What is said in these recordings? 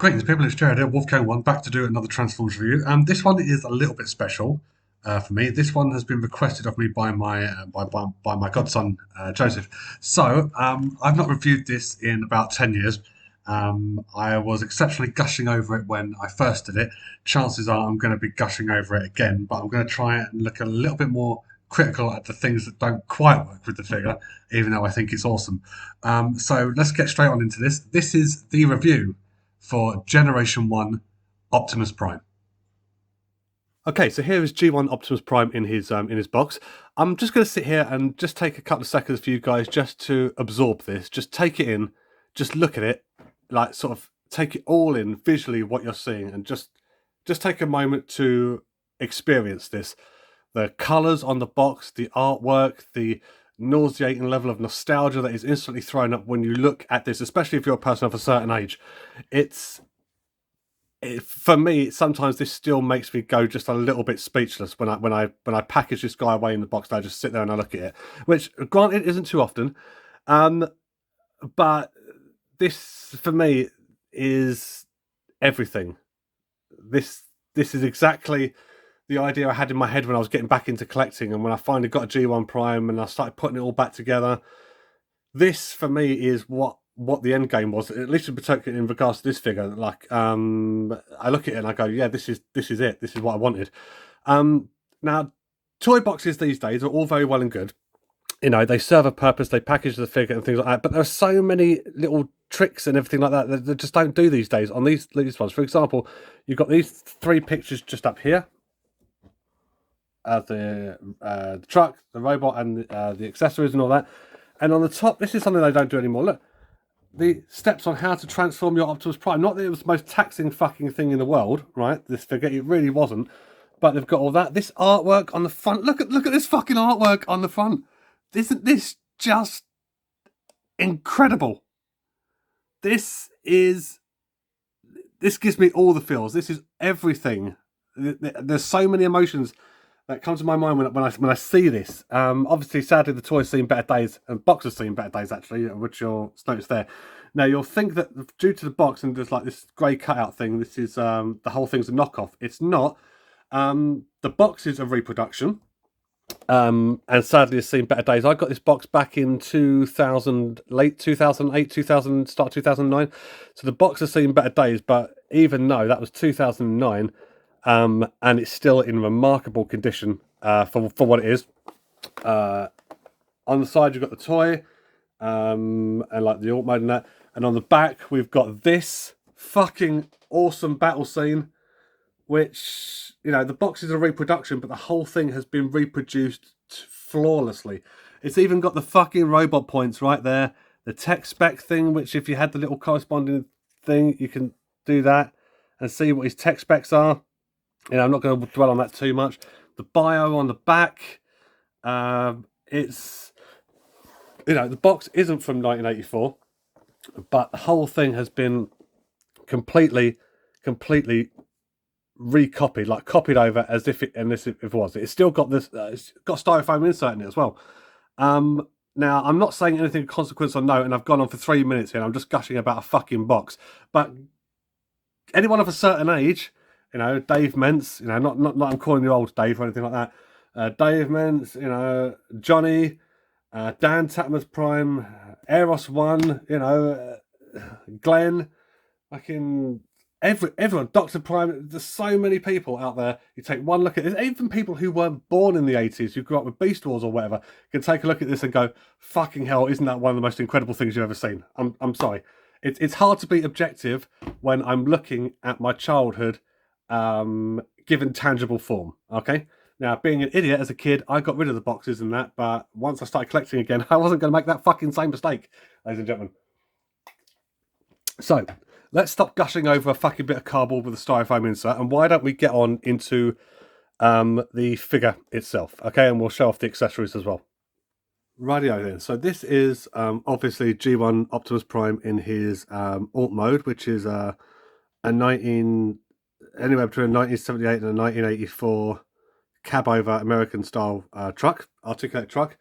Greetings, people. It's Jared here, Wolfgang1, back to do another Transformers review. This one is a little bit special for me. This one has been requested of me by my godson Joseph. I've not reviewed this in about 10 years. I was exceptionally gushing over it when I first did it. Chances are I'm going to be gushing over it again, but I'm going to try and look a little bit more critical at the things that don't quite work with the figure, even though I think it's awesome. So let's get straight on into this. This is the review for Generation 1 Optimus Prime. Okay, so here is G1 Optimus Prime in his box. I'm just going to sit here and just take a couple of seconds for you guys just to absorb this, just take it in, just look at it, like sort of take it all in visually what you're seeing, and just take a moment to experience this. The colours on the box, the artwork, the nauseating level of nostalgia that is instantly thrown up when you look at this, especially if you're a person of a certain age. For me, sometimes this still makes me go just a little bit speechless when I package this guy away in the box. And I just sit there and I look at it, which granted isn't too often, but this for me is everything. This is exactly the idea I had in my head when I was getting back into collecting, and when I finally got a G1 Prime and I started putting it all back together. This for me is what the end game was, at least in regards to this figure. Like, I look at it and I go, yeah, this is it. This is what I wanted. Now, toy boxes these days are all very well and good. You know, they serve a purpose. They package the figure and things like that. But there are so many little tricks and everything like that that just don't do these days on these ones. For example, you've got these three pictures just up here. The truck, the robot, and the accessories and all that. And on the top, this is something they don't do anymore. Look, the steps on how to transform your Optimus Prime. Not that it was the most taxing fucking thing in the world, right? This figure, it really wasn't. But they've got all that. This artwork on the front. Look at this fucking artwork on the front. Isn't this just incredible? This gives me all the feels. This is everything. There's so many emotions that comes to my mind when I see this. Obviously, sadly, the toy's seen better days, and box has seen better days, actually, which you'll notice there. Now, you'll think that due to the box and there's like this grey cutout thing, this is the whole thing's a knockoff. It's not. The box is a reproduction, and sadly, it's seen better days. I got this box back in 2000, late 2008, start 2009. So the box has seen better days, but even though that was 2009, and it's still in remarkable condition for what it is. On the side, you've got the toy, and like the alt mode and that. And on the back, we've got this fucking awesome battle scene, which, you know, the box is a reproduction, but the whole thing has been reproduced flawlessly. It's even got the fucking robot points right there. The tech spec thing, which if you had the little corresponding thing, you can do that and see what his tech specs are. You know, I'm not going to dwell on that too much. The bio on the back, it's, you know, the box isn't from 1984, but the whole thing has been completely recopied, like copied over as if it was. It's still got this, it's got styrofoam insert in it as well. Now, I'm not saying anything of consequence or note, and I've gone on for 3 minutes here. I'm just gushing about a fucking box. But anyone of a certain age, you know, Dave Mentz, you know, not I'm calling you old Dave or anything like that. Dave Mentz, you know, Johnny, Dan Tatmas Prime, Eros One, you know, Glenn, fucking everyone, Dr. Prime. There's so many people out there. You take one look at it, even people who weren't born in the 80s, who grew up with Beast Wars or whatever, can take a look at this and go, fucking hell, isn't that one of the most incredible things you've ever seen? I'm sorry. It's hard to be objective when I'm looking at my childhood given tangible form. Okay, now being an idiot as a kid, I got rid of the boxes and that, but once I started collecting again, I wasn't going to make that fucking same mistake, ladies and gentlemen. So let's stop gushing over a fucking bit of cardboard with a styrofoam insert, and why don't we get on into the figure itself? Okay, and we'll show off the accessories as well. Rightio then. So this is obviously G1 Optimus Prime in his alt mode, which is anywhere between a 1978 and a 1984 cab over American style truck, articulate truck.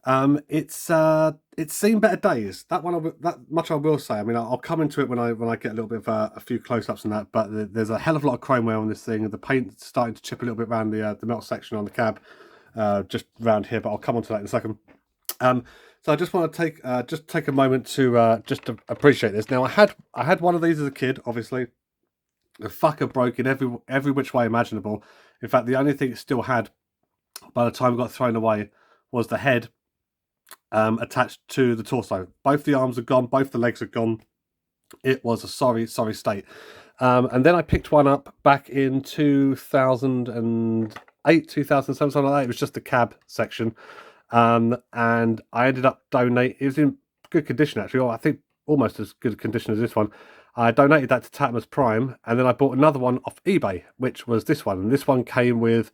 It's seen better days. That one, that much I will say. I mean, I'll come into it when I get a little bit of a few close-ups and that. But there's a hell of a lot of chrome wear on this thing. The paint's starting to chip a little bit around the metal section on the cab, just around here. But I'll come on to that in a second. So I just want to take a moment to just to appreciate this. Now I had one of these as a kid, obviously. The fucker broke in every which way imaginable. In fact, the only thing it still had by the time it got thrown away was the head attached to the torso. Both the arms are gone, both the legs are gone. It was a sorry state. And then I picked one up back in 2008, 2007, something like that. It was just the cab section. And I ended up donating. It was in good condition, actually. I think almost as good a condition as this one. I donated that to Optimus Prime, and then I bought another one off eBay, which was this one. And this one came with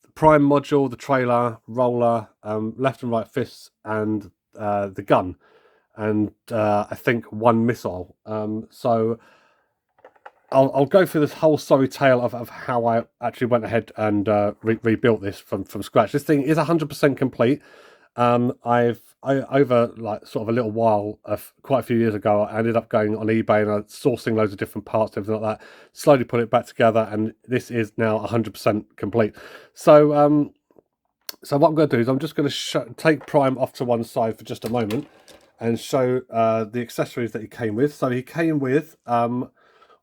the Prime module, the trailer, roller, left and right fists, and the gun, and I think one missile. So I'll go through this whole sorry tale of how I actually went ahead and rebuilt this from scratch. This thing is 100% complete. Over like sort of a little while, quite a few years ago, I ended up going on eBay and sourcing loads of different parts, everything like that. Slowly put it back together, and this is now 100% complete. So, so what I'm going to do is I'm just going to take Prime off to one side for just a moment and show the accessories that he came with. So he came with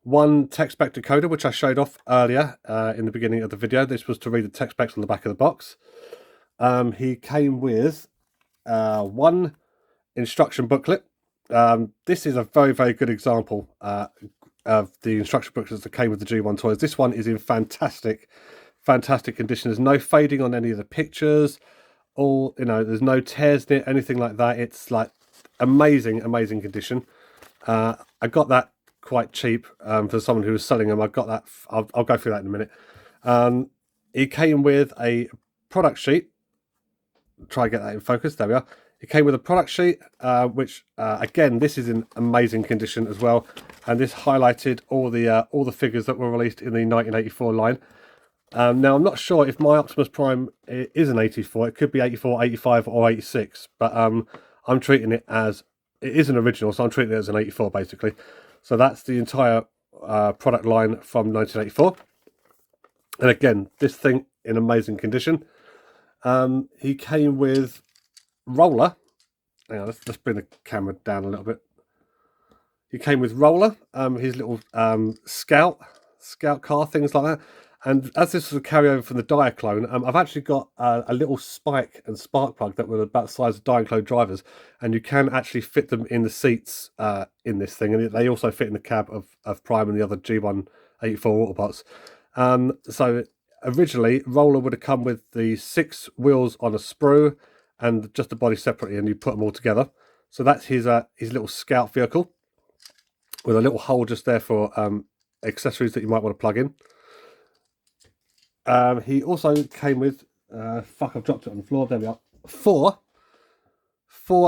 one tech spec decoder, which I showed off earlier in the beginning of the video. This was to read the tech specs on the back of the box. He came with one instruction booklet. This is a very good example of the instruction booklets that came with the G1 toys. This one is in fantastic condition. There's no fading on any of the pictures. There's no tears in it, anything like that. It's like amazing condition. I got that quite cheap for someone who was selling them. I got that. I'll go through that in a minute. It came with a product sheet. Try and get that in focus. There we are. It came with a product sheet, which again, this is in amazing condition as well, and this highlighted all the figures that were released in the 1984 line. Now I'm not sure if my Optimus Prime is an 84. It could be 84, 85, or 86, but I'm treating it as it is an original, so I'm treating it as an 84 basically. So that's the entire product line from 1984, and again, this thing in amazing condition. He came with roller. Hang on, let's bring the camera down a little bit. He came with roller, his little scout car, things like that. And as this was a carryover from the Diaclone, I've actually got a little spike and spark plug that were about the size of Diaclone drivers, and you can actually fit them in the seats in this thing, and they also fit in the cab of Prime and the other G1 84 Autobots. So originally, roller would have come with the 6 wheels on a sprue and just the body separately, and you put them all together. So that's his little scout vehicle with a little hole just there for accessories that you might want to plug in. He also came with I've dropped it on the floor. There we are. Four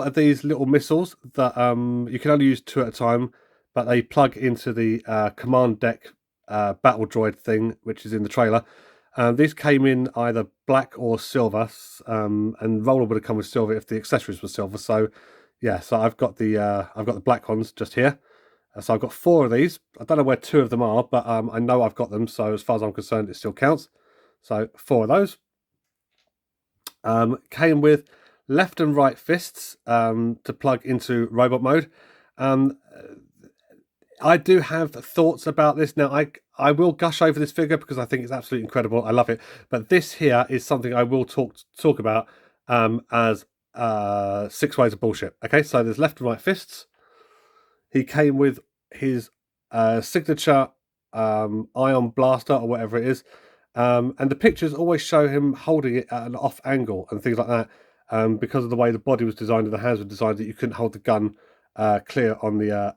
of these little missiles that you can only use 2 at a time, but they plug into the command deck battle droid thing, which is in the trailer. These came in either black or silver, and roller would have come with silver if the accessories were silver. So yeah, so I've got the black ones just here. So I've got 4 of these. I don't know where 2 of them are, but I know I've got them. So as far as I'm concerned, it still counts. So 4 of those. Came with left and right fists to plug into robot mode. I do have thoughts about this. Now, I will gush over this figure because I think it's absolutely incredible. I love it. But this here is something I will talk about as 6 ways of bullshit. Okay, so there's left and right fists. He came with his signature ion blaster or whatever it is. And the pictures always show him holding it at an off angle and things like that, because of the way the body was designed and the hands were designed, that you couldn't hold the gun clear on the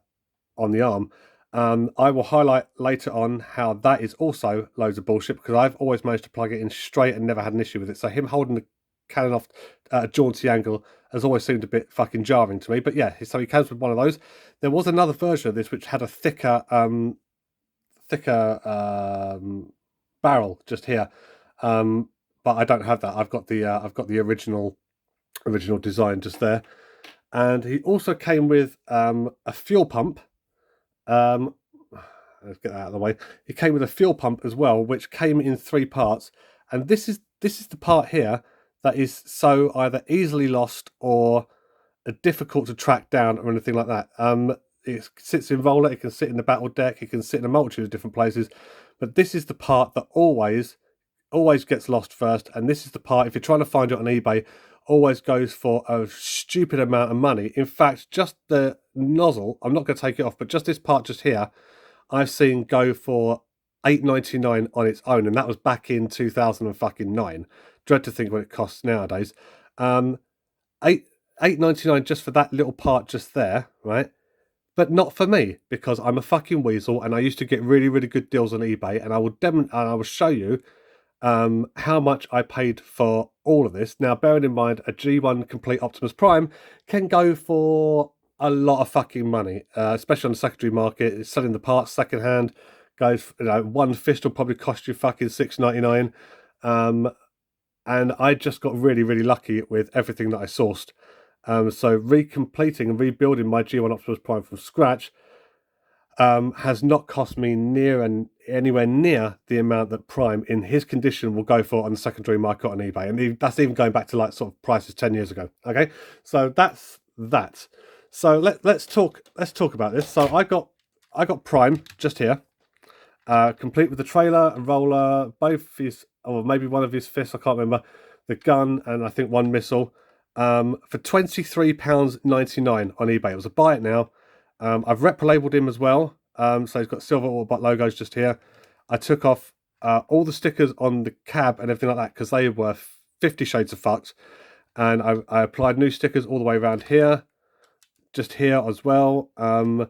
arm. I will highlight later on how that is also loads of bullshit, because I've always managed to plug it in straight and never had an issue with it. So him holding the cannon off at a jaunty angle has always seemed a bit fucking jarring to me. But yeah, so he comes with one of those. There was another version of this which had a thicker barrel just here, but I don't have that. I've got the original original design just there. And he also came with a fuel pump. Let's get that out of the way. He came with a fuel pump as well, which came in 3 parts. And this is the part here that is so either easily lost or difficult to track down or anything like that. It sits in roller, it can sit in the battle deck, it can sit in a multitude of different places. But this is the part that always gets lost first. And this is the part, if you're trying to find it on eBay, always goes for a stupid amount of money. In fact, just the nozzle, I'm not going to take it off, but just this part just here, I've seen go for $8.99 on its own, and that was back in 2009. Dread to think what it costs nowadays. $8.99 just for that little part just there, right? But not for me, because I'm a fucking weasel, and I used to get really, really good deals on eBay, and I will show you how much I paid for all of this. Now, bearing in mind, a G1 Complete Optimus Prime can go for a lot of fucking money, especially on the secondary market. It's selling the parts secondhand. Goes, one fist will probably cost you fucking $6.99. And I just got really, really lucky with everything that I sourced. So recompleting and rebuilding my G1 Optimus Prime from scratch has not cost me anywhere near the amount that Prime in his condition will go for on the secondary market on eBay, and that's even going back to like sort of prices 10 years ago. Okay, so that's that. So let's talk about this. So I got Prime just here, complete with the trailer and roller, both his, or maybe one of his fists, I can't remember, the gun, and I think one missile, for £23.99 on eBay. It was a buy it now. I've rep labeled him as well, so he's got silver Autobot logos just here. I took off all the stickers on the cab and everything like that because they were 50 shades of fucked, and I applied new stickers all the way around here, just here as well, and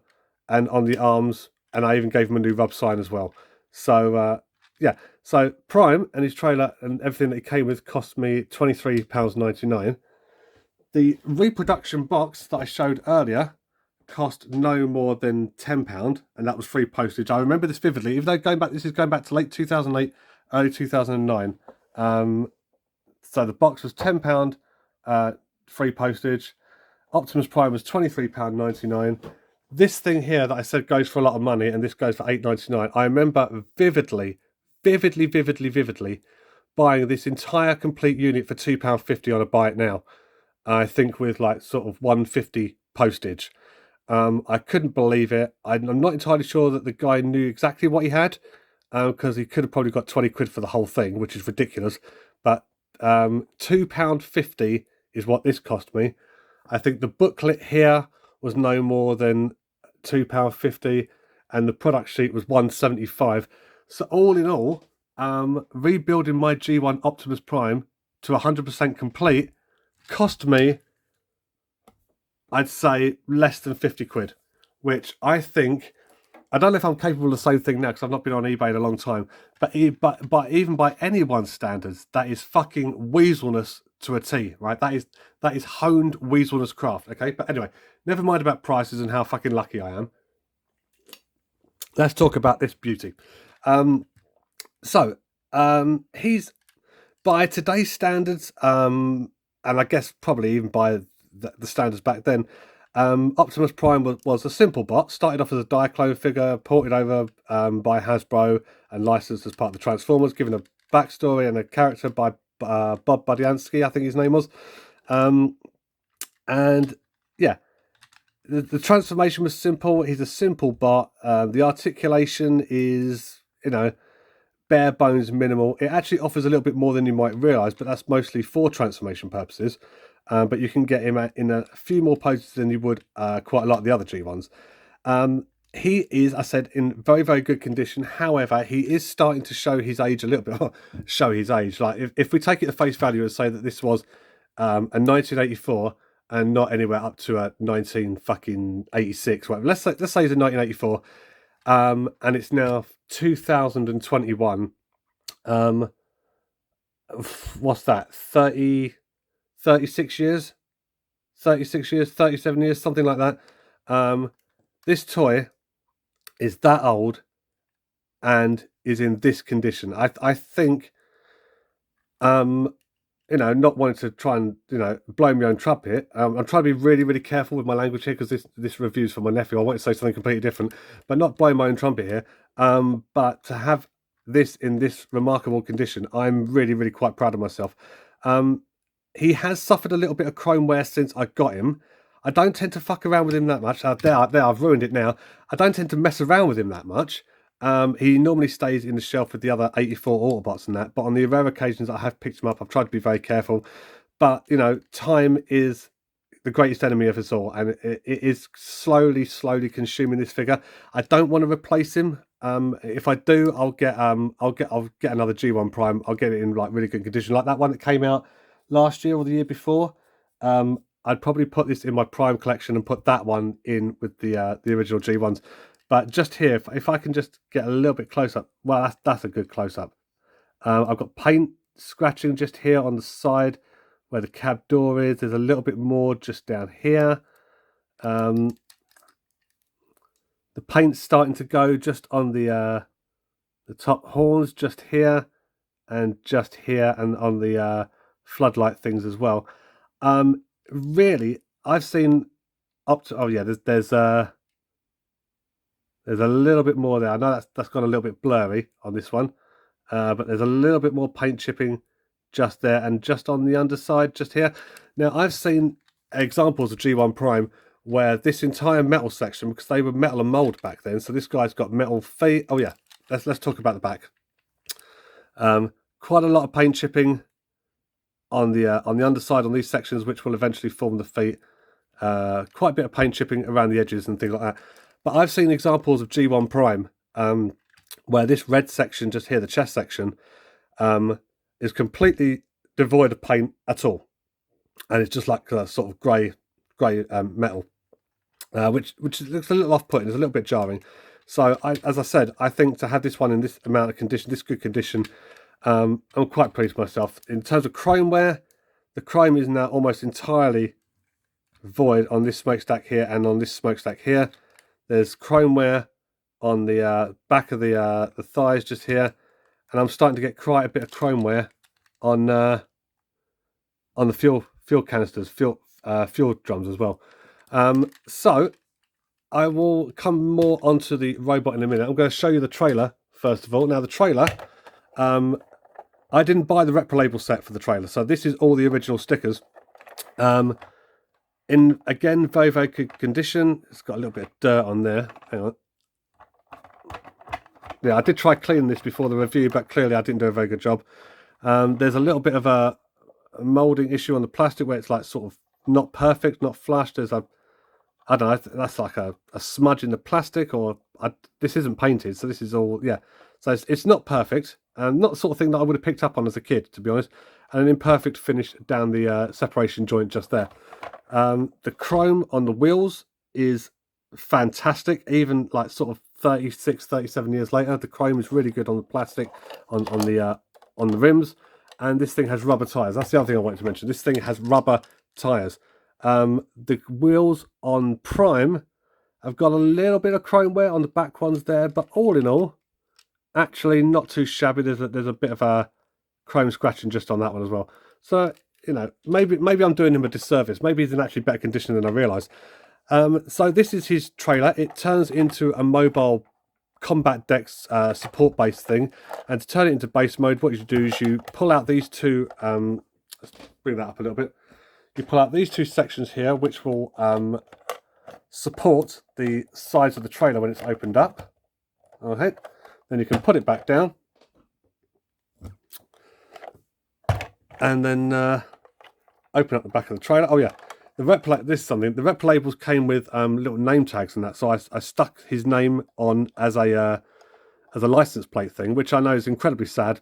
on the arms, and I even gave him a new rub sign as well. So yeah, so Prime and his trailer and everything that he came with cost me £23.99. The reproduction box that I showed earlier cost no more than £10, and that was free postage. I remember this vividly, even though this is going back to late 2008, early 2009. So the box was £10, free postage. Optimus Prime was £23.99. This thing here that I said goes for a lot of money, and this goes for £8.99. I remember vividly buying this entire complete unit for £2.50 on a buy it now. I think with like sort of £1.50 postage. I couldn't believe it. I'm not entirely sure that the guy knew exactly what he had, because he could have probably got 20 quid for the whole thing, which is ridiculous. But £2.50 is what this cost me. I think the booklet here was no more than £2.50, and the product sheet was £1.75. So all in all, rebuilding my G1 Optimus Prime to 100% complete cost me, I'd say, less than 50 quid, which I think, I don't know if I'm capable of the same thing now because I've not been on eBay in a long time, but even by anyone's standards, that is fucking weaselness to a T, right? That is honed weaselness craft, okay? But anyway, never mind about prices and how fucking lucky I am. Let's talk about this beauty. He's, by today's standards, and I guess probably even by the standards back then, Optimus Prime was a simple bot. Started off as a Diaclone figure, ported over by Hasbro and licensed as part of the Transformers, given a backstory and a character by Bob Budiansky, I think his name was. And yeah, the transformation was simple. He's a simple bot. The articulation is, bare bones minimal. It actually offers a little bit more than you might realise, but that's mostly for transformation purposes. But you can get him in a few more poses than you would quite a lot of the other G1s. He is, I said, in very, very good condition. However, he is starting to show his age a little bit. Show his age. Like if we take it at face value and say that this was a 1984 and not anywhere up to a 1986, whatever. Let's say it's a 1984, and it's now 2021. What's that? 36 years, 37 years, something like that. This toy is that old and is in this condition. I think you know, not wanting to try and, you know, blow my own trumpet, I'm trying to be really, really careful with my language here, because this review's for my nephew. I want to say something completely different, but not blowing my own trumpet here. But to have this in this remarkable condition, I'm really, really quite proud of myself. He has suffered a little bit of chrome wear since I got him. I don't tend to fuck around with him that much. There, I've ruined it now. I don't tend to mess around with him that much. He normally stays in the shelf with the other 84 Autobots and that, but on the rare occasions I have picked him up, I've tried to be very careful. But, you know, time is the greatest enemy of us all, and it is slowly consuming this figure. I don't want to replace him. If I do, I'll get another G1 Prime. I'll get it in like really good condition, like that one that came out last year or the year before. I'd probably put this in my Prime collection and put that one in with the original G1s. But just here, if I can just get a little bit close up, well, that's a good close up. I've got paint scratching just here on the side where the cab door is. There's a little bit more just down here. The paint's starting to go just on the top horns, just here, and just here, and on the floodlight things as well. Really, I've seen up to, oh yeah, there's a little bit more there. I know that's gone a little bit blurry on this one, but there's a little bit more paint chipping just there, and just on the underside, just here. Now, I've seen examples of G1 Prime where this entire metal section, because they were metal and mold back then, so this guy's got metal feet. Oh yeah, let's talk about the back. Quite a lot of paint chipping on the underside on these sections, which will eventually form the feet. Quite a bit of paint chipping around the edges and things like that. But I've seen examples of G1 Prime where this red section just here, the chest section, is completely devoid of paint at all, and it's just like a sort of grey metal, which looks a little off-putting. It's a little bit jarring. So, as I said, I think to have this one in this amount of condition, this good condition, I'm quite pleased with myself. In terms of chrome wear, the chrome is now almost entirely void on this smokestack here and on this smokestack here. There's chrome wear on the back of the thighs just here, and I'm starting to get quite a bit of chrome wear on the fuel canisters, fuel drums as well. So I will come more onto the robot in a minute. I'm going to show you the trailer first of all. Now the trailer, I didn't buy the Repro label set for the trailer, so this is all the original stickers. In, again, very, very good condition. It's got a little bit of dirt on there. Hang on. Yeah, I did try cleaning this before the review, but clearly I didn't do a very good job. There's a little bit of a moulding issue on the plastic where it's like sort of not perfect, not flush. There's I don't know, that's like a smudge in the plastic, or this isn't painted, so this is all, yeah. So it's not perfect, and not the sort of thing that I would have picked up on as a kid, to be honest. And an imperfect finish down the separation joint just there. The chrome on the wheels is fantastic, even like sort of 36, 37 years later. The chrome is really good on the plastic, on the rims, and this thing has rubber tires. That's the other thing I wanted to mention. This thing has rubber tires. The wheels on Prime have got a little bit of chrome wear on the back ones there, but all in all, actually not too shabby. There's a bit of a chrome scratching just on that one as well. So, you know, maybe I'm doing him a disservice. Maybe he's in actually better condition than I realised. So this is his trailer. It turns into a mobile combat decks support base thing, and to turn it into base mode, what you do is you pull out these two. Let's bring that up a little bit. You pull out these two sections here, which will support the sides of the trailer when it's opened up. Okay, then you can put it back down, and then open up the back of the trailer. Oh yeah, the this is something. The Repro labels came with little name tags and that, so I stuck his name on as a license plate thing, which I know is incredibly sad,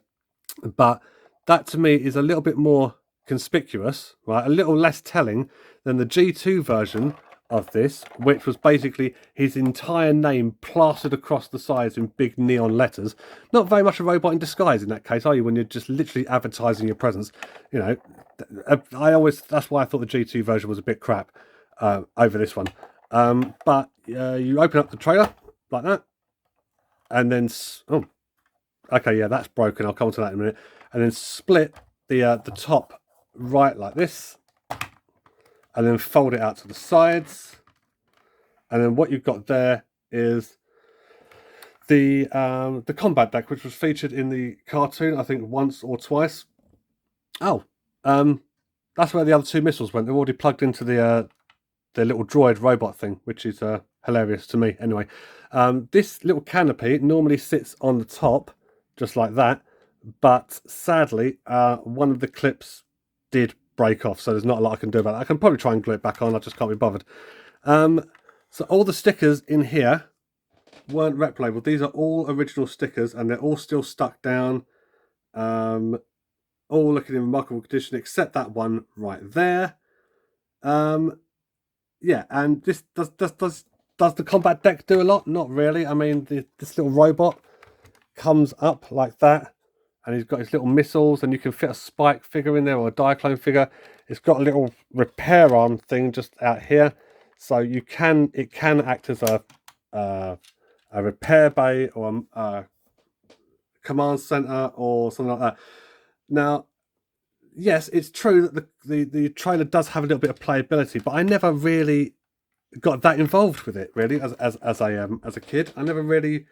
but that to me is a little bit more conspicuous, right? A little less telling than the G2 version of this, which was basically his entire name plastered across the sides in big neon letters. Not very much a robot in disguise in that case, are you, when you're just literally advertising your presence? You know, that's why I thought the G2 version was a bit crap over this one. But you open up the trailer like that, and then okay, yeah, that's broken. I'll come to that in a minute. And then split the top right like this, and then fold it out to the sides, and then what you've got there is the combat deck, which was featured in the cartoon, I think once or twice. Oh, that's where the other two missiles went. They're already plugged into the little droid robot thing, which is hilarious to me. Anyway, this little canopy normally sits on the top, just like that. But sadly, one of the clips did break off, so there's not a lot I can do about that. I can probably try and glue it back on. I just can't be bothered. So all the stickers in here weren't rep labeled. These are all original stickers, and they're all still stuck down. All looking in remarkable condition, except that one right there. Yeah, and this does the combat deck do a lot? Not really. I mean, this little robot comes up like that, and he's got his little missiles, and you can fit a Spike figure in there or a Diaclone figure. It's got a little repair arm thing just out here, so it can act as a repair bay or a command center or something like that. Now, yes, it's true that the trailer does have a little bit of playability, but I never really got that involved with it. Really, as a kid, I never really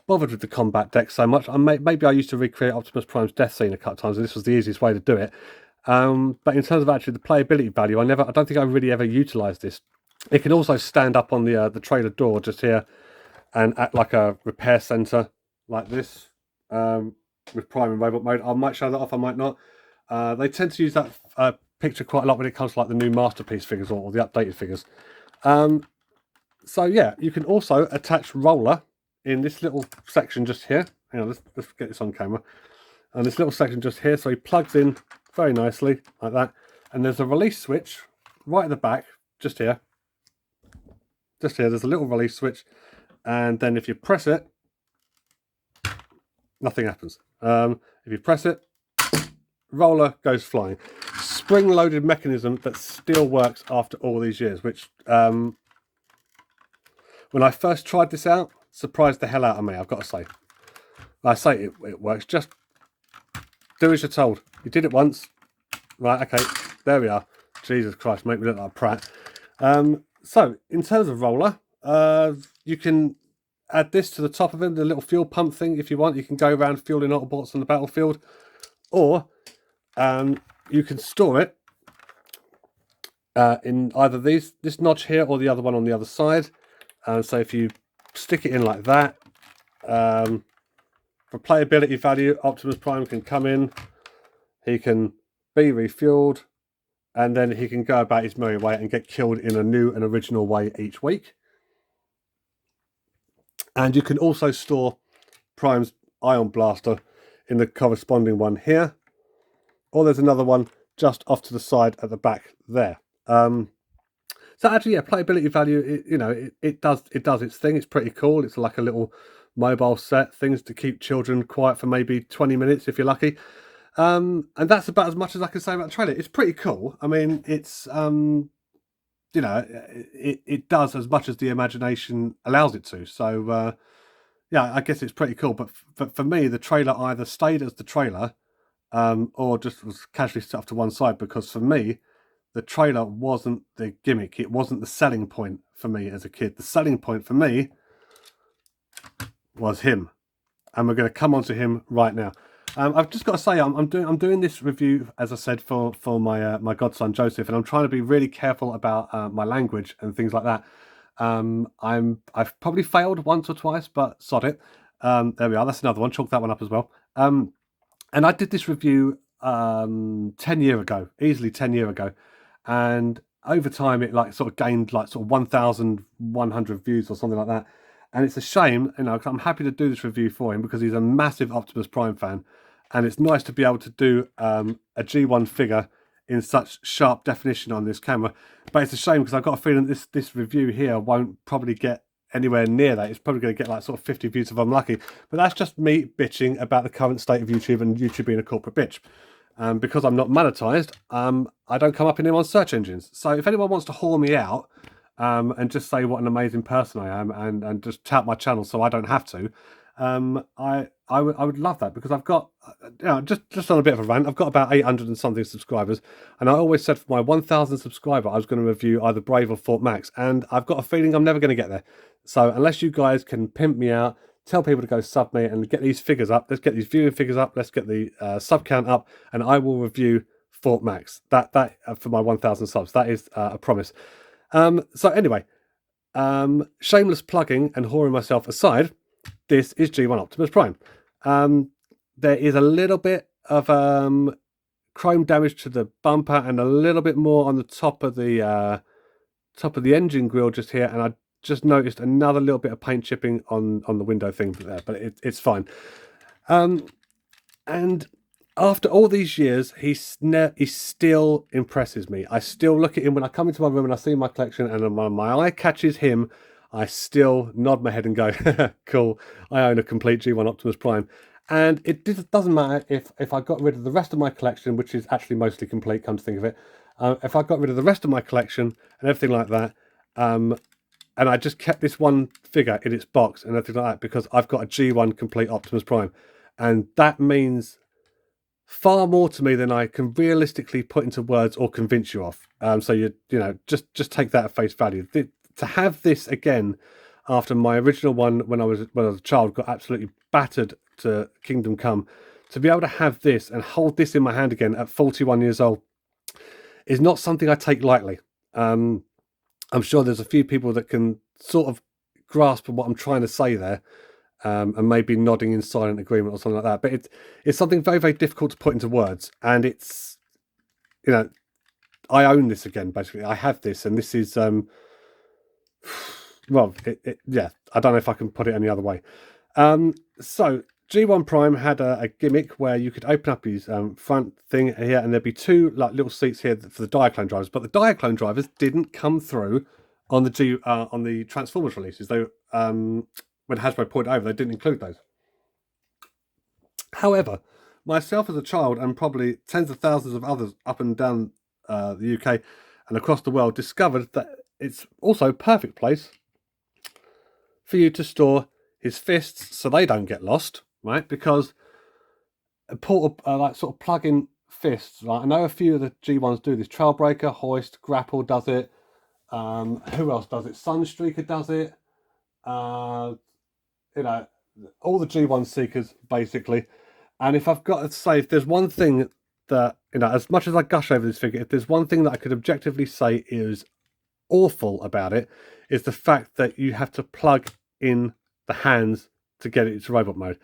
bothered with the combat deck so much. Maybe I used to recreate Optimus Prime's death scene a couple of times, and this was the easiest way to do it. But in terms of actually the playability value, I don't think I really ever utilised this. It can also stand up on the trailer door just here and act like a repair centre like this with Prime in robot mode. I might show that off, I might not. They tend to use that picture quite a lot when it comes to like the new Masterpiece figures or the updated figures. So yeah, you can also attach roller in this little section just here. Hang on, let's get this on camera. And this little section just here, so he plugs in very nicely like that. And there's a release switch right at the back, just here. Just here, there's a little release switch. And then if you press it, nothing happens. If you press it, roller goes flying. Spring-loaded mechanism that still works after all these years, which when I first tried this out, surprised the hell out of me, I've got to say. I say it works. Just do as you're told. You did it once. Right, okay, there we are. Jesus Christ, make me look like a prat. So, in terms of roller, you can add this to the top of it, the little fuel pump thing, if you want. You can go around fueling Autobots on the battlefield. Or you can store it in either this notch here or the other one on the other side. So if you stick it in like that, for playability value, Optimus Prime can come in, he can be refueled, and then he can go about his merry way and get killed in a new and original way each week. And you can also store Prime's Ion Blaster in the corresponding one here. Or there's another one just off to the side at the back there. So actually, yeah, playability value, it does its thing. It's pretty cool. It's like a little mobile set, things to keep children quiet for maybe 20 minutes if you're lucky. And that's about as much as I can say about the trailer. It's pretty cool. I mean, it's it does as much as the imagination allows it to. So yeah, I guess it's pretty cool. But for me, the trailer either stayed as the trailer, or just was casually set off to one side, because for me, the trailer wasn't the gimmick. It wasn't the selling point for me as a kid. The selling point for me was him, and we're going to come on to him right now. I've just got to say, I'm doing this review, as I said, for my my godson Joseph, and I'm trying to be really careful about my language and things like that. I've probably failed once or twice, but sod it. There we are. That's another one. Chalk that one up as well. And I did this review 10 years ago, easily 10 years ago, and over time it sort of gained sort of 1,100 views or something like that. And it's a shame, I'm happy to do this review for him because he's a massive Optimus Prime fan, and it's nice to be able to do a G1 figure in such sharp definition on this camera. But it's a shame because I've got a feeling this review here won't probably get anywhere near that. It's probably going to get sort of 50 views if I'm lucky. But that's just me bitching about the current state of YouTube and YouTube being a corporate bitch. Because I'm not monetized, I don't come up anymore on search engines. So if anyone wants to haul me out and just say what an amazing person I am and just tout my channel so I don't have to, I would love that, because I've got, just on a bit of a rant, I've got about 800 and something subscribers, and I always said for my 1,000 subscriber I was going to review either Brave or Fort Max, and I've got a feeling I'm never going to get there. So unless you guys can pimp me out, tell people to go sub me and get these figures up, let's get these viewing figures up, let's get the sub count up, and I will review Fort Max. That for my 1,000 subs, that is a promise. So anyway, shameless plugging and whoring myself aside, this is G1 Optimus Prime. There is a little bit of chrome damage to the bumper and a little bit more on the top of the engine grille just here, and I just noticed another little bit of paint chipping on the window thing there, but it's fine. And after all these years, he still impresses me. I still look at him when I come into my room and I see my collection, and when my eye catches him, I still nod my head and go, cool, I own a complete G1 Optimus Prime. And it doesn't matter if I got rid of the rest of my collection, which is actually mostly complete, come to think of it. If I got rid of the rest of my collection and everything like that, and I just kept this one figure in its box and everything like that, because I've got a G1 complete Optimus Prime. And that means far more to me than I can realistically put into words or convince you of. So you know, just take that at face value. To have this again after my original one when I was a child got absolutely battered to Kingdom Come, to be able to have this and hold this in my hand again at 41 years old is not something I take lightly. I'm sure there's a few people that can sort of grasp what I'm trying to say there, and maybe nodding in silent agreement or something like that. But it's something very, very difficult to put into words. And it's, you know, I own this again, basically. I have this, and this is, well, yeah, I don't know if I can put it any other way. So G1 Prime had a gimmick where you could open up his front thing here, and there'd be two like little seats here for the Diaclone drivers. But the Diaclone drivers didn't come through on the Transformers releases. They when Hasbro pointed over, they didn't include those. However, myself as a child, and probably tens of thousands of others up and down the UK and across the world, discovered that it's also a perfect place for you to store his fists so they don't get lost, right? Because a portable, like sort of plug-in fists, right? I know a few of the G1s do this. Trailbreaker, Hoist, Grapple does it. Who else does it? Sunstreaker does it. You know, all the G1 Seekers, basically. And if I've got to say, if there's one thing that, you know, as much as I gush over this figure, if there's one thing that I could objectively say is awful about it, is the fact that you have to plug in the hands to get it into robot mode.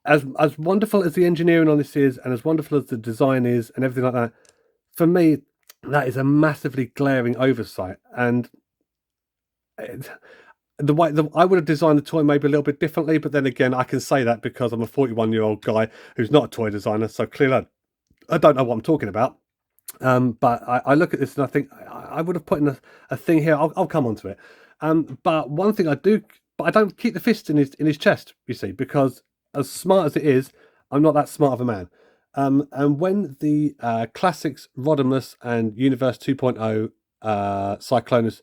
As wonderful as the engineering on this is, and as wonderful as the design is, and everything like that, for me, that is a massively glaring oversight. And the way I would have designed the toy maybe a little bit differently, but then again, I can say that because I'm a 41-year-old guy who's not a toy designer, so clearly I don't know what I'm talking about. But I look at this and I think I would have put in a thing here. I'll come on to it. But one thing I do, but I don't keep the fist in his chest, you see, because as smart as it is, I'm not that smart of a man. And when the classics Rodimus and Universe 2.0 Cyclonus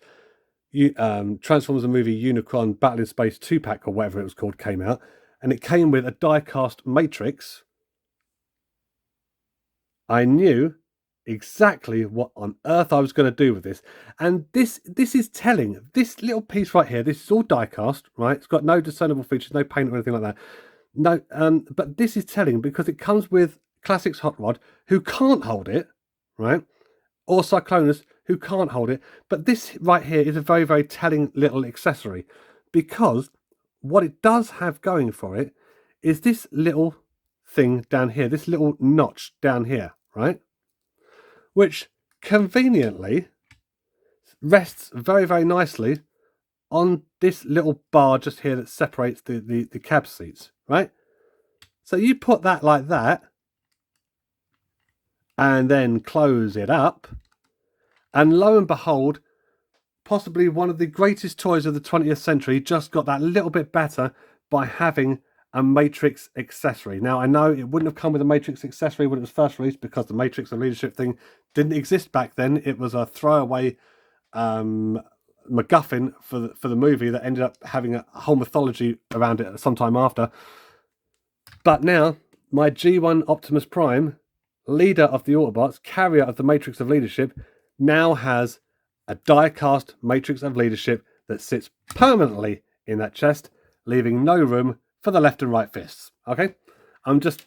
Transformers the movie Unicron Battle in Space 2-pack or whatever it was called came out, and it came with a die-cast matrix, I knew exactly what on earth I was going to do with this. And this is telling. This little piece right here, this is all die-cast, right? It's got no discernible features, no paint or anything like that. No, but this is telling because it comes with Classics Hot Rod, who can't hold it, right? Or Cyclonus, who can't hold it. But this right here is a very, very telling little accessory, because what it does have going for it is this little thing down here, this little notch down here, right? Which conveniently rests very, very nicely on this little bar just here that separates the cab seats, right? So you put that like that, and then close it up, and lo and behold, possibly one of the greatest toys of the 20th century just got that little bit better by having a Matrix accessory. Now, I know it wouldn't have come with a Matrix accessory when it was first released, because the Matrix and leadership thing didn't exist back then. It was a throwaway MacGuffin for the movie that ended up having a whole mythology around it sometime after. But now, my G1 Optimus Prime, leader of the Autobots, carrier of the Matrix of Leadership, now has a die-cast Matrix of Leadership that sits permanently in that chest, leaving no room for the left and right fists. Okay? I'm just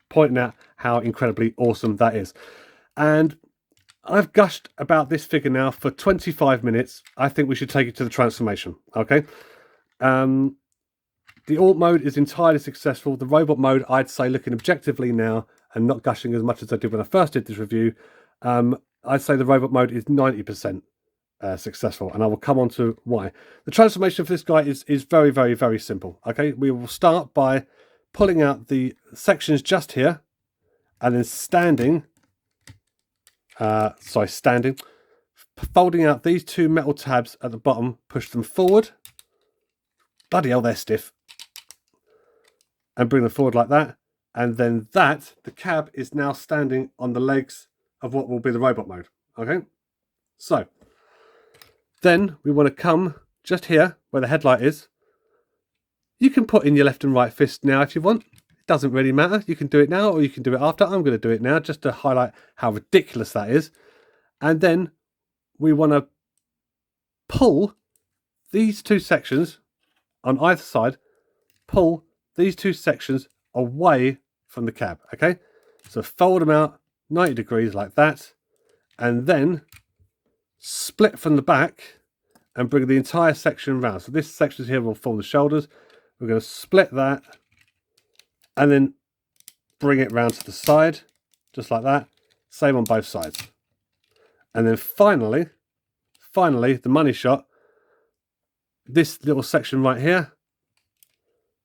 pointing out how incredibly awesome that is. And I've gushed about this figure now for 25 minutes. I think we should take it to the transformation. Okay? The alt mode is entirely successful. The robot mode, I'd say, looking objectively now and not gushing as much as I did when I first did this review, I'd say the robot mode is 90% successful, and I will come on to why. The transformation for this guy is very, very, very simple. Okay, we will start by pulling out the sections just here, and then standing, folding out these two metal tabs at the bottom, push them forward. Bloody hell, they're stiff. And bring them forward like that. And then the cab is now standing on the legs of what will be the robot mode. Okay? So, then we want to come just here where the headlight is. You can put in your left and right fist now if you want. It doesn't really matter. You can do it now or you can do it after. I'm going to do it now just to highlight how ridiculous that is. And then we want to pull these two sections on either side, pull these two sections away from the cab, okay? So fold them out 90 degrees like that, and then split from the back and bring the entire section round. So this section here will form the shoulders. We're going to split that and then bring it round to the side, just like that. Same on both sides. And then finally, the money shot, this little section right here,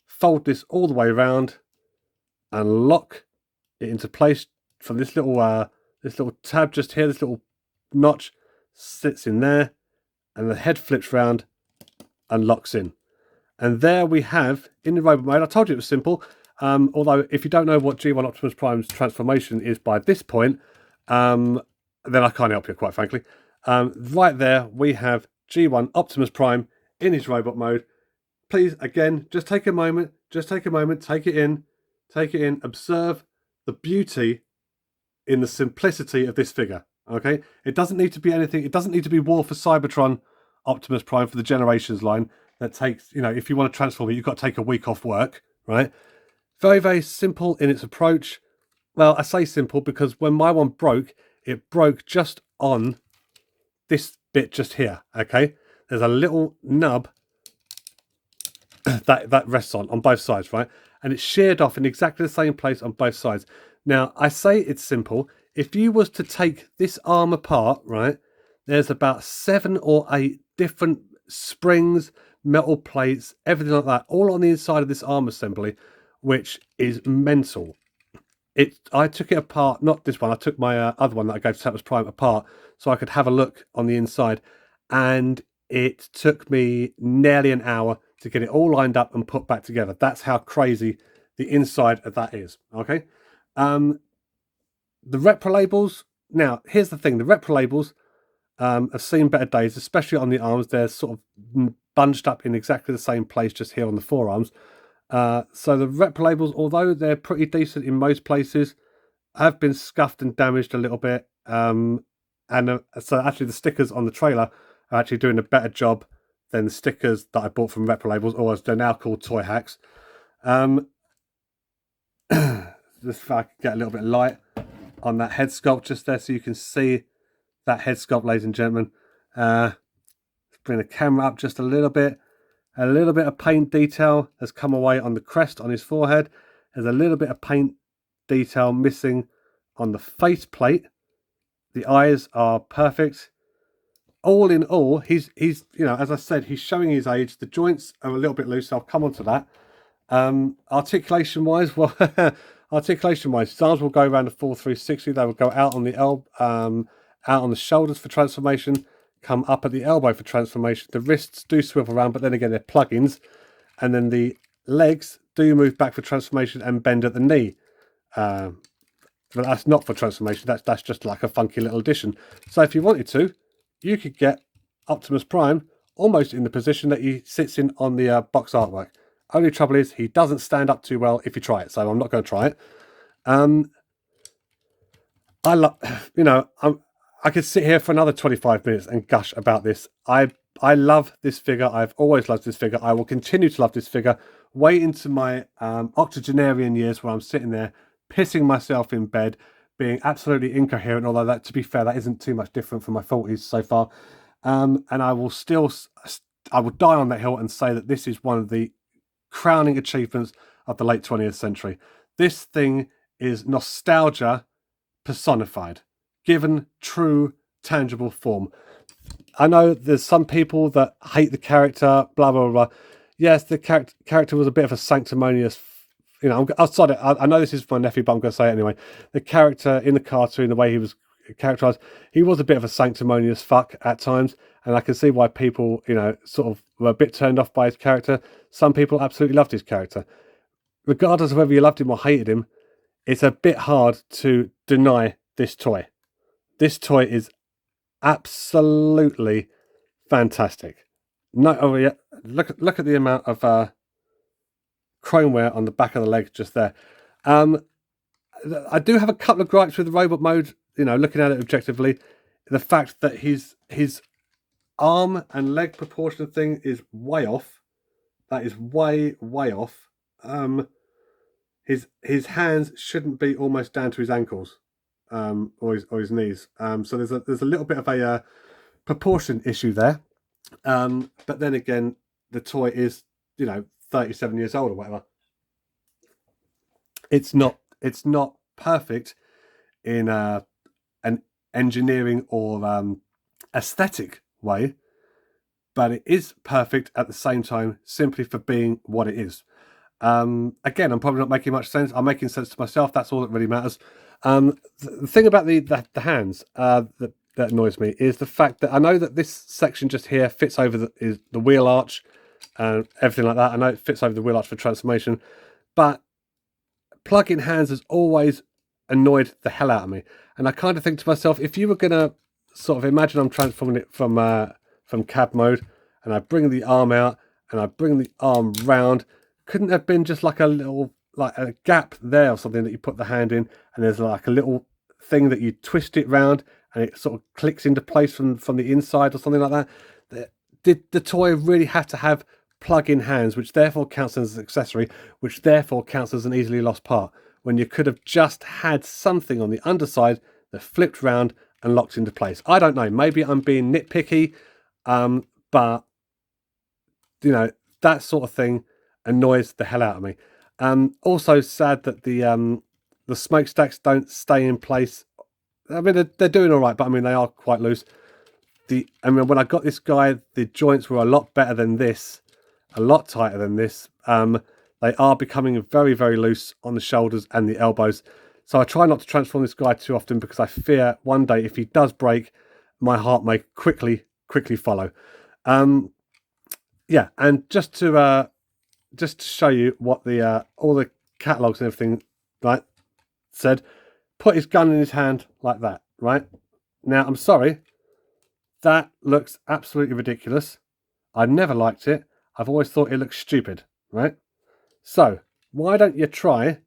fold this all the way around and lock it into place from this little tab just here. This little notch sits in there, and the head flips round and locks in. And there we have, in the robot mode, I told you it was simple, although if you don't know what G1 Optimus Prime's transformation is by this point, then I can't help you, quite frankly. Right there we have G1 Optimus Prime in his robot mode. Please, again, just take a moment, take it in, observe the beauty in the simplicity of this figure, okay? It doesn't need to be anything, it doesn't need to be War for Cybertron Optimus Prime for the Generations line that takes, if you want to transform it, you've got to take a week off work, right? Very, very simple in its approach. Well, I say simple because when my one broke, it broke just on this bit just here, okay? There's a little nub that rests on both sides, right? And it's sheared off in exactly the same place on both sides. Now, I say it's simple. If you was to take this arm apart, right, there's about 7 or 8 different springs, metal plates, everything like that, all on the inside of this arm assembly, which is mental. I took it apart, not this one, I took my other one that I gave to Optimus Prime apart so I could have a look on the inside, and it took me nearly an hour to get it all lined up and put back together. That's how crazy the inside of that is, okay? The repro labels, now, here's the thing, the repro labels have seen better days, especially on the arms. They're sort of bunched up in exactly the same place just here on the forearms. So the repro labels, although they're pretty decent in most places, have been scuffed and damaged a little bit. So actually the stickers on the trailer are actually doing a better job than the stickers that I bought from repro labels, or as they're now called, toy hacks. Just if I can get a little bit of light on that head sculpt just there so you can see that head sculpt, ladies and gentlemen. Bring the camera up just a little bit. A little bit of paint detail has come away on the crest on his forehead. There's a little bit of paint detail missing on the face plate. The eyes are perfect. All in all, he's as I said, he's showing his age. The joints are a little bit loose. I'll come on to that. Articulation wise, his arms will go around the full 360. They will go out on the out on the shoulders for transformation, come up at the elbow for transformation. The wrists do swivel around, but then again they're plugins, and then the legs do move back for transformation and bend at the knee. But that's not for transformation. That's just like a funky little addition. So if you wanted to, you could get Optimus Prime almost in the position that he sits in on the box artwork. Only trouble is he doesn't stand up too well if you try it, so I'm not going to try it. I love, I could sit here for another 25 minutes and gush about this. I love this figure. I've always loved this figure. I will continue to love this figure way into my octogenarian years, where I'm sitting there pissing myself in bed, being absolutely incoherent. Although that, to be fair, that isn't too much different from my 40s so far. And I will die on that hill and say that this is one of the crowning achievements of the late 20th century. This thing is nostalgia personified, given true, tangible form. I know there's some people that hate the character, blah, blah, blah. Yes, the character was a bit of a sanctimonious, I'm sorry, I know this is my nephew, but I'm going to say it anyway. The character in the cartoon, the way he was characterized, he was a bit of a sanctimonious fuck at times, and I can see why people, sort of were a bit turned off by his character. Some people absolutely loved his character. Regardless of whether you loved him or hated him, it's a bit hard to deny this toy. This toy is absolutely fantastic. Yeah, look at the amount of chrome wear on the back of the leg just there. I do have a couple of gripes with the robot mode. Looking at it objectively, the fact that his arm and leg proportion thing is way off. That is way off. His hands shouldn't be almost down to his ankles, or his knees. So there's a little bit of a proportion issue there. But then again, the toy is 37 years old or whatever. It's not perfect in an engineering or aesthetic way, but it is perfect at the same time, simply for being what it is. Again, I'm probably not making much sense. I'm making sense to myself. That's all that really matters. The thing about the hands that annoys me is the fact that I know that this section just here fits over the wheel arch and everything like that. I know it fits over the wheel arch for transformation, but plug-in hands has always annoyed the hell out of me. And I kind of think to myself, if you were going to sort of imagine I'm transforming it from cab mode, and I bring the arm out and I bring the arm round, couldn't have been just like a little, like a gap there or something that you put the hand in, and there's like a little thing that you twist it round and it sort of clicks into place from the inside or something like that? Did the toy really have to have plug-in hands, which therefore counts as an accessory, which therefore counts as an easily lost part, when you could have just had something on the underside that flipped round and locked into place? I don't know. Maybe I'm being nitpicky, but that sort of thing annoys the hell out of me. Also sad that the smokestacks don't stay in place. I mean, they're doing all right, but I mean, they are quite loose. When I got this guy, the joints were a lot better than this, a lot tighter than this. They are becoming very, very loose on the shoulders and the elbows. So I try not to transform this guy too often, because I fear one day if he does break, my heart may quickly follow. Yeah, and just to show you what the all the catalogs and everything said, put his gun in his hand like that. Right now, I'm sorry, that looks absolutely ridiculous. I never liked it. I've always thought it looked stupid. Right. So why don't you try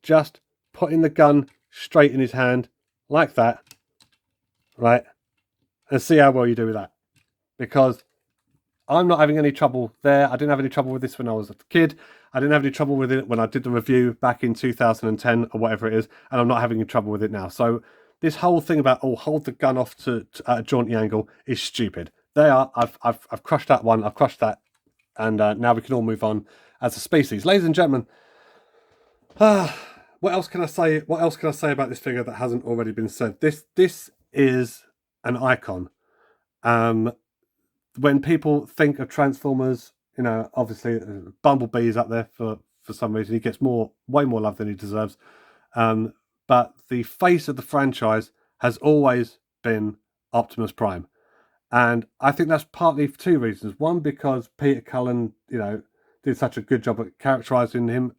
just putting the gun straight in his hand like that, right, and see how well you do with that? Because I'm not having any trouble there. I didn't have any trouble with this when I was a kid. I didn't have any trouble with it when I did the review back in 2010 or whatever it is, and I'm not having any trouble with it now. So this whole thing about hold the gun off to at a jaunty angle is stupid. I've crushed that one. I've crushed that, and now we can all move on as a species, ladies and gentlemen. What else can I say? What else can I say about this figure that hasn't already been said? This is an icon. When people think of Transformers, obviously Bumblebee is up there for some reason. He gets way more love than he deserves. But the face of the franchise has always been Optimus Prime. And I think that's partly for two reasons. One, because Peter Cullen, did such a good job at characterizing him.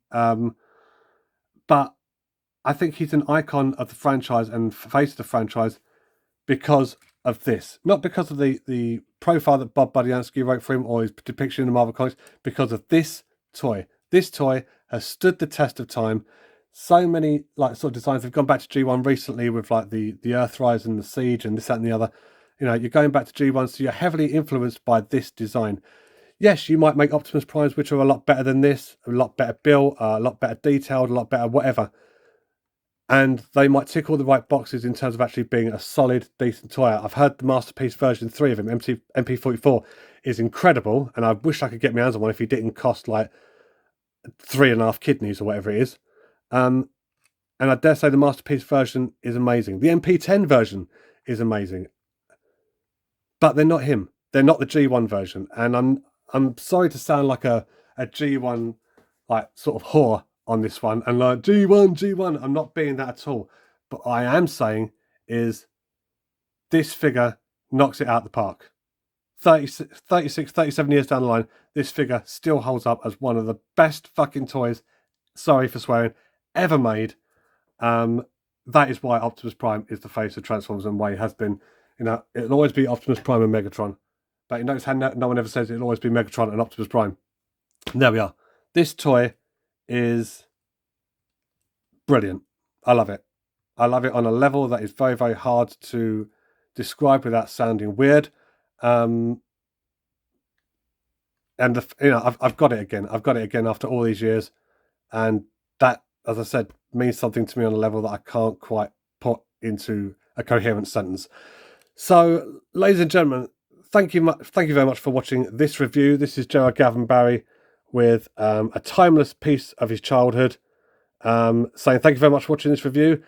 But I think he's an icon of the franchise and face of the franchise because of this. Not because of the profile that Bob Budiansky wrote for him or his depiction in the Marvel Comics, because of this toy. This toy has stood the test of time. So many like sort of designs have gone back to G1 recently with like the Earthrise and the Siege and this, that, and the other. You know, you're going back to G1, so you're heavily influenced by this design. Yes, you might make Optimus Primes which are a lot better than this, a lot better built, a lot better detailed, a lot better whatever. And they might tick all the right boxes in terms of actually being a solid, decent toy. I've heard the Masterpiece version 3 of him, MP44, is incredible, and I wish I could get my hands on one if he didn't cost like 3.5 kidneys or whatever it is. And I dare say the Masterpiece version is amazing. The MP10 version is amazing. But they're not him. They're not the G1 version. And I'm sorry to sound like a G1 like sort of whore on this one and like G1. I'm not being that at all. But I am saying is this figure knocks it out the park. 36, 37 years down the line, this figure still holds up as one of the best fucking toys, sorry for swearing, ever made. That is why Optimus Prime is the face of Transformers and why it has been. You know, it'll always be Optimus Prime and Megatron. But you notice how no one ever says it'll always be Megatron and Optimus Prime. There we are. This toy is brilliant. I love it. I love it on a level that is very, very hard to describe without sounding weird. And I've got it again. I've got it again after all these years, and that, as I said, means something to me on a level that I can't quite put into a coherent sentence. So, ladies and gentlemen, thank you very much for watching this review. This is Gerard Gavin Barry with a timeless piece of his childhood. Saying thank you very much for watching this review.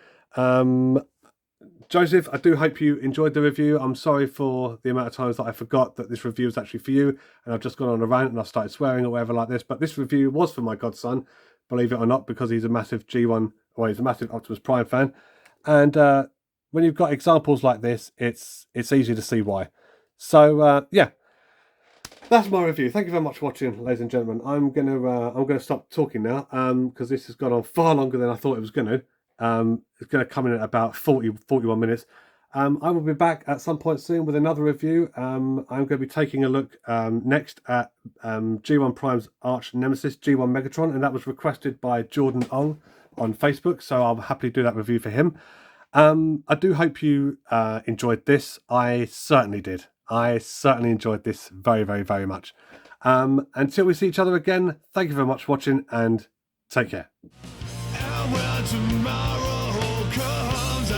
Joseph, I do hope you enjoyed the review. I'm sorry for the amount of times that I forgot that this review was actually for you, and I've just gone on a rant and I've started swearing or whatever like this. But this review was for my godson, believe it or not, because he's a massive G1, or he's a massive Optimus Prime fan. And when you've got examples like this, it's easy to see why. So yeah, that's my review. Thank you very much for watching, ladies and gentlemen. I'm gonna stop talking now because this has gone on far longer than I thought it was going to. It's going to come in at about 41 minutes. I will be back at some point soon with another review. I'm going to be taking a look next at G1 Prime's arch nemesis, G1 Megatron, and that was requested by Jordan Ong on Facebook, so I'll happily do that review for him. I do hope you enjoyed this. I certainly did. I certainly enjoyed this very, very, very much. Until we see each other again, thank you very much for watching and take care. And when tomorrow comes,